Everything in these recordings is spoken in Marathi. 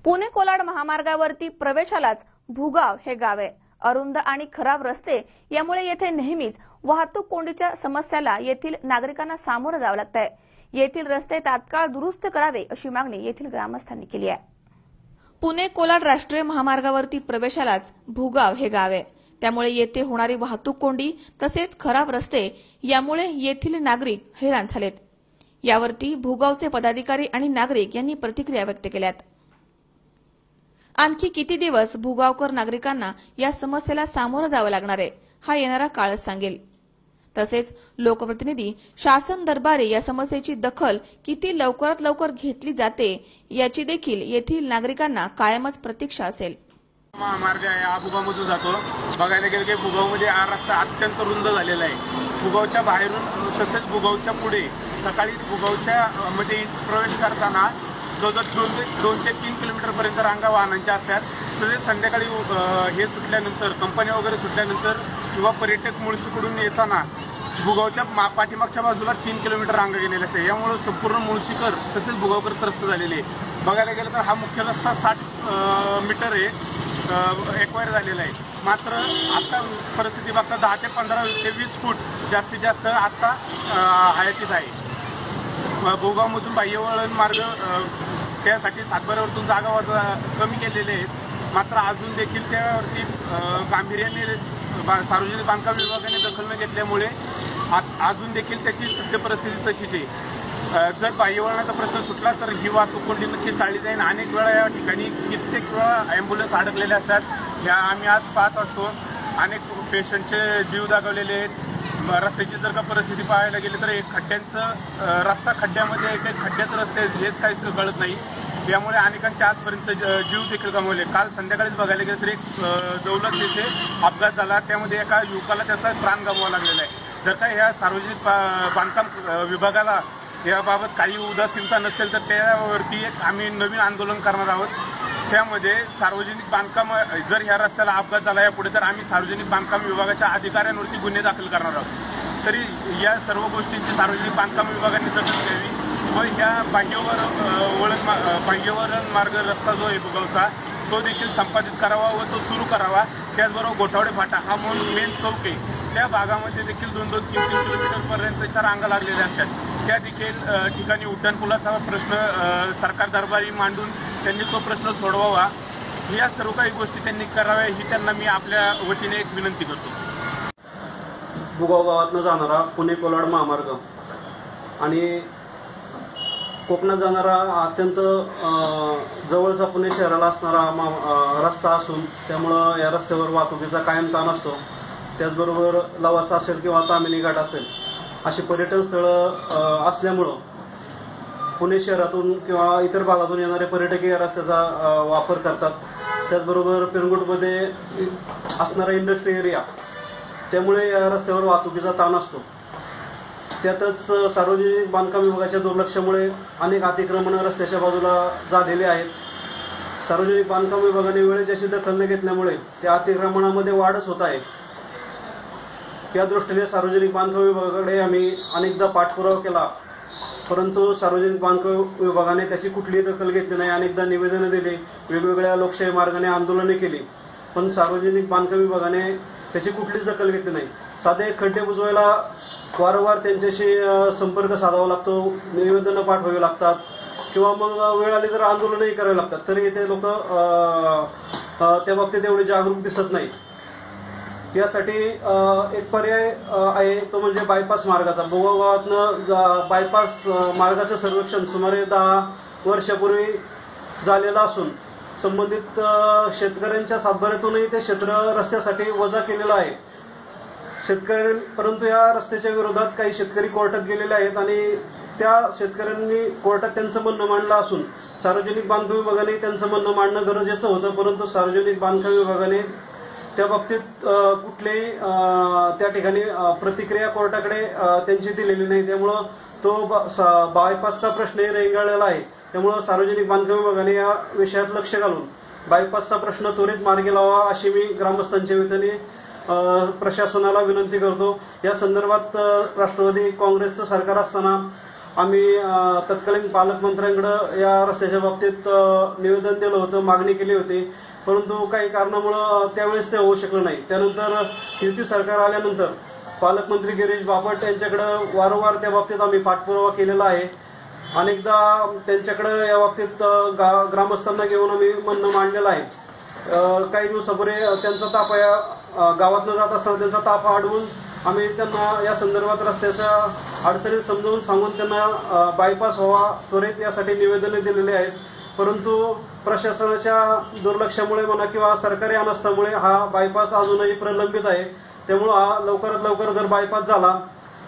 पुणे कोलाड महामार्गावरती प्रवेशालाच भुगाव हे गाव आहे। अरुंद आणि खराब रस्ते यामुळे येथे नेहमीच वाहतूक कोंडीच्या समस्याला येथील नागरिकांना सामोरं जावं लागतंय। येथील रस्ते तात्काळ दुरुस्त करावे अशी मागणी येथील ग्रामस्थांनी केली आहे। पुणे कोलाड राष्ट्रीय महामार्गावरती प्रवेशालाच भुगाव हे गाव आहे। त्यामुळे येथे होणारी वाहतूक कोंडी तसेच खराब रस्ते यामुळे येथील नागरिक हैराण झालेत। यावरती भुगावचे पदाधिकारी आणि नागरिक यांनी प्रतिक्रिया व्यक्त केल्यात। आणखी किती दिवस भुगावकर नागरिकांना या समस्येला सामोरं जावं लागणार आहे हा येणारा काळच सांगेल। तसेच लोकप्रतिनिधी शासन दरबारी या समस्येची दखल किती लवकरात लवकर घेतली जाते याची देखील येथील नागरिकांना कायमच प्रतीक्षा असेल। महामार्ग आहे हा भुगावमधून जातो। बघायला गेलं की भुगावमध्ये हा रस्ता अत्यंत रुंद झालेला आहे। भुगावच्या बाहेरून तसेच भुगावच्या पुढे सकाळी भुगावच्या मध्ये प्रवेश करताना जवळजवळ 2 ते 3 किलोमीटरपर्यंत रांगा वाहनांच्या असतात। तसेच संध्याकाळी हे सुटल्यानंतर कंपन्या वगैरे सुटल्यानंतर किंवा पर्यटक मुळशीकडून येताना भुगावच्या पाठीमागच्या बाजूला 3 किलोमीटर रांगा गेलेल्या असतात। यामुळे संपूर्ण मुळशीकर तसेच भुगावकर त्रस्त झालेले। बघायला गेलं तर हा मुख्य रस्ता 60 मीटर आहे एक्वायर झालेला आहे। मात्र आता परिस्थिती बघता 10 ते 15 ते 20 फूट जास्तीत जास्त आता हयातीत आहे। भुगावमधून बाह्यवळण मार्ग त्यासाठी सातबाऱ्यावरतून जागा कमी केलेले आहेत। मात्र अजून देखील त्यावरती गांभीर्याने सार्वजनिक बांधकाम विभागाने दखल न घेतल्यामुळे अजून देखील त्याची सद्य परिस्थिती तशीच आहे। जर बाह्यवळणाचा प्रश्न सुटला तर ही वाहतूक कोंडी नक्कीच टाळली जाईल। अनेक वेळा या ठिकाणी कित्येक वेळा अँब्युलन्स अडकलेले असतात। या आम्ही आज पाहत असतो। अनेक पेशंटचे जीव दाखवलेले आहेत। रस्त्याची जर का परिस्थिती पाहायला गेली तर एक खड्ड्यांचं रस्ता खड्ड्यामध्ये एक खड्ड्यात रस्ते हेच काही कळत नाही। यामुळे अनेकांचे आजपर्यंत जीव देखील गमावले। काल संध्याकाळीच बघायला गेलं तर एक दौलत येथे अपघात झाला, त्यामध्ये एका युवकाला त्याचा प्राण गमवावा लागलेला आहे। जर का ह्या सार्वजनिक बांधकाम विभागाला याबाबत काही उदासीनता नसेल तर त्यावरती एक आम्ही नवीन आंदोलन करणार आहोत। त्यामध्ये सार्वजनिक बांधकाम जर ह्या रस्त्याला अपघात झाला यापुढे तर आम्ही सार्वजनिक बांधकाम विभागाच्या अधिकाऱ्यांवरती गुन्हे दाखल करणार आहोत। तरी या सर्व गोष्टींची सार्वजनिक बांधकाम विभागाने दखल घ्यावी व ह्या बाह्यवळण मार्ग रस्ता जो आहे भुगावचा तो देखील संपादित करावा व तो सुरू करावा। त्याचबरोबर गोठावडे फाटा हा मेन चौक आहे, त्या भागामध्ये देखील 2-3 किलोमीटरपर्यंतच्या रांगा लागलेल्या असतात। त्या देखील ठिकाणी उड्डाणपुलाचा प्रश्न सरकार दरबारी मांडून त्यांनी तो प्रश्न सोडवावा। या सर्व काही गोष्टी त्यांनी कराव्या ही त्यांना मी आपल्या वतीने एक विनंती करतो। भुगाव गावातून जाणारा पुणे कोलाड महामार्ग आणि कोकणात जाणारा अत्यंत जवळचा पुणे शहराला असणारा रस्ता असून त्यामुळं या रस्त्यावर वाहतुकीचा कायम ताण असतो। त्याचबरोबर लवासा असेल किंवा तामिनी घाट असेल अशी पर्यटन स्थळं असल्यामुळं पुणे शहरातून किंवा इतर भागातून येणारे पर्यटक या रस्त्याचा वापर करतात। त्याचबरोबर पिरंगुटमध्ये असणारा इंडस्ट्री एरिया त्यामुळे या रस्त्यावर वाहतुकीचा ताण असतो। त्यातच सार्वजनिक बांधकाम विभागाच्या दुर्लक्षामुळे अनेक अतिक्रमणं रस्त्याच्या बाजूला झालेली आहेत। सार्वजनिक बांधकाम विभागाने वेळेची अशी दखल न घेतल्यामुळे त्या अतिक्रमणामध्ये वाढच होत आहे। या दृष्टीने सार्वजनिक बांधकाम विभागाकडे आम्ही अनेकदा पाठपुरावा केला, परंतु सार्वजनिक बांधकाम विभागाने त्याची कुठलीही दखल घेतली नाही। अनेकदा निवेदनं दिली, वेगवेगळ्या लोकशाही मार्गाने आंदोलने केली, पण सार्वजनिक बांधकाम विभागाने त्याची कुठलीच दखल घेतली नाही। साधे खड्डे बुजवायला वारंवार त्यांच्याशी संपर्क साधावा लागतो, निवेदनं पाठवावी लागतात किंवा मग वेळ आली तर आंदोलनही करावी लागतात, तरी ते लोक त्या बाबतीत एवढे जागरूक दिसत नाही। यासाठी एक पर्याय आहे तो म्हणजे बायपास मार्गाचा। भुगाव गावातनं बायपास मार्गाचं सर्वेक्षण सुमारे 10 वर्षापूर्वी झालेलं असून संबंधित शेतकऱ्यांच्या सातबाऱ्यातूनही ते क्षेत्र रस्त्यासाठी वजा केलेलं आहे परंतु या रस्त्याच्या विरोधात काही शेतकरी कोर्टात गेलेले आहेत आणि त्या शेतकऱ्यांनी कोर्टात त्यांचं म्हणणं मांडलं असून सार्वजनिक बांधकाम विभागाने त्यांचं म्हणणं मांडणं गरजेचं होतं, परंतु सार्वजनिक बांधकाम विभागाने त्या बाबतीत कुठलीही त्या ठिकाणी प्रतिक्रिया कोर्टाकडे त्यांची दिलेली नाही। त्यामुळं तो बायपासचा प्रश्नही रेंगाळलेला आहे। त्यामुळं सार्वजनिक बांधकाम विभागाने या विषयात लक्ष घालून बायपासचा प्रश्न त्वरित मार्गी लावावा अशी मी ग्रामस्थांच्या वतीने प्रशासनाला विनंती करतो। या संदर्भात राष्ट्रवादी काँग्रेसचं सरकार असताना आम्ही तत्कालीन पालकमंत्र्यांकडे या रस्त्याच्या बाबतीत निवेदन दिलं होतं, मागणी केली होती, परंतु काही कारणामुळे त्यावेळेस ते होऊ शकलं नाही. त्यानंतर युती सरकार आल्यानंतर पालकमंत्री गिरीश बापट यांच्याकडे वारंवार त्या बाबतीत आम्ही पाठपुरावा केलेला आहे. अनेकदा त्यांच्याकडे या बाबतीत ग्रामस्थांना घेऊन आम्ही म्हणणं मांडलेलं आहे. काही दिवसापूर्वी त्यांचा ताप गावातनं जात असताना त्यांचा ताप अडवून आम्ही त्यांना या संदर्भात रस्त्याच्या अडचणी समजावून सांगून त्यांना बायपास व्हावा त्वरित यासाठी निवेदने दिलेली आहेत. परंतु प्रशासनाच्या दुर्लक्षामुळे म्हणा किंवा सरकारी अनास्थामुळे हा बायपास अजूनही प्रलंबित आहे. त्यामुळे हा लवकरात लवकर जर बायपास झाला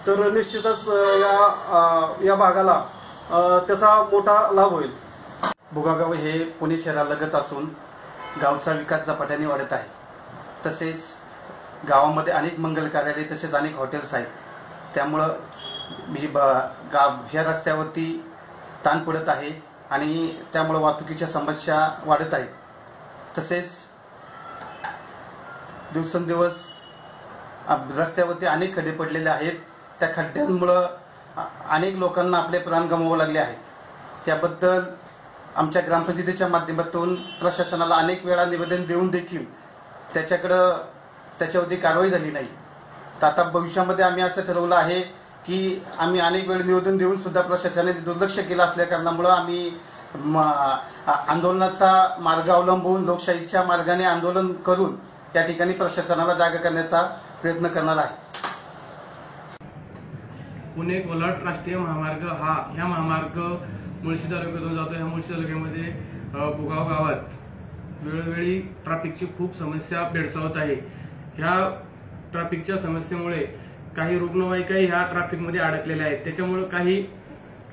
तर निश्चितच या भागाला त्याचा मोठा लाभ होईल. भुगाव हे पुणे शहरालगत असून गावचा विकास झपाट्याने वाढत आहे. तसेच गावामध्ये अनेक मंगल कार्यालय तसेच अनेक हॉटेल्स आहेत. त्यामुळं ह्या रस्त्यावरती ताण पडत आहे आणि त्यामुळे वाहतुकीच्या समस्या वाढत आहेत. तसेच दिवसेंदिवस रस्त्यावरती अनेक खड्डे पडलेले आहेत. त्या खड्ड्यांमुळे अनेक लोकांना आपले प्राण गमवावे लागले आहेत. त्याबद्दल आमच्या ग्रामपंचायतीच्या माध्यमातून प्रशासनाला अनेक वेळा निवेदन देऊन देखील त्याच्यावरती कारवाई झाली नाही. तर आता भविष्यामध्ये आम्ही असं ठरवलं आहे की आम्ही अनेक वेळ निवेदन देऊन सुद्धा प्रशासनाने दुर्लक्ष केलं असल्या कारणामुळे आम्ही आंदोलनाचा मार्ग अवलंबून लोकशाहीच्या मार्गाने आंदोलन करून त्या ठिकाणी प्रशासनाला जागा करण्याचा प्रयत्न करणार आहे. पुणे कोलाड राष्ट्रीय महामार्ग ह्या महामार्ग मुळशी तालुक्यातून जातो. ह्या मुळशी तालुक्यामध्ये भुगाव गावात वेळोवेळी ट्रॅफिकची खूप समस्या भेडसावत आहे. ह्या ट्रॅफिकच्या समस्येमुळे काही रुग्णवाहिकाही ह्या ट्रॅफिकमध्ये अडकलेल्या आहेत. त्याच्यामुळे काही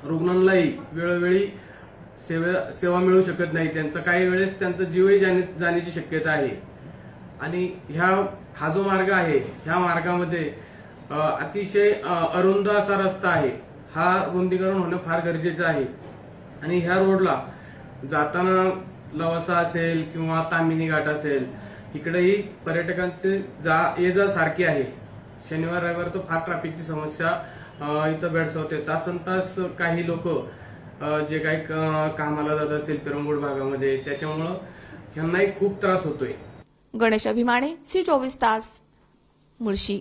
रुग्णांनाही वेळोवेळी सेवा मिळू शकत नाही. त्यांचा काही वेळेस त्यांचा जीवही जाण्याची शक्यता आहे. आणि हा जो मार्ग आहे ह्या मार्गामध्ये अतिशय अरुंद असा रस्ता आहे. हा रुंदीकरण होणं फार गरजेचं आहे. आणि ह्या रोडला जाताना लवासा असेल किंवा तामिनी घाट असेल इकडेही पर्यटकांचे ये जा सारखी आहे. शनिवार रविवार तर फार ट्रॅफिकची समस्या इथं भेडसावते. तासन तास काही लोक जे काही कामाला जात असतील पिरंगुड भागामध्ये त्याच्यामुळं यांनाही खूप त्रास होतोय. गणेश अभिमाने, सी 24 तास, मुळशी.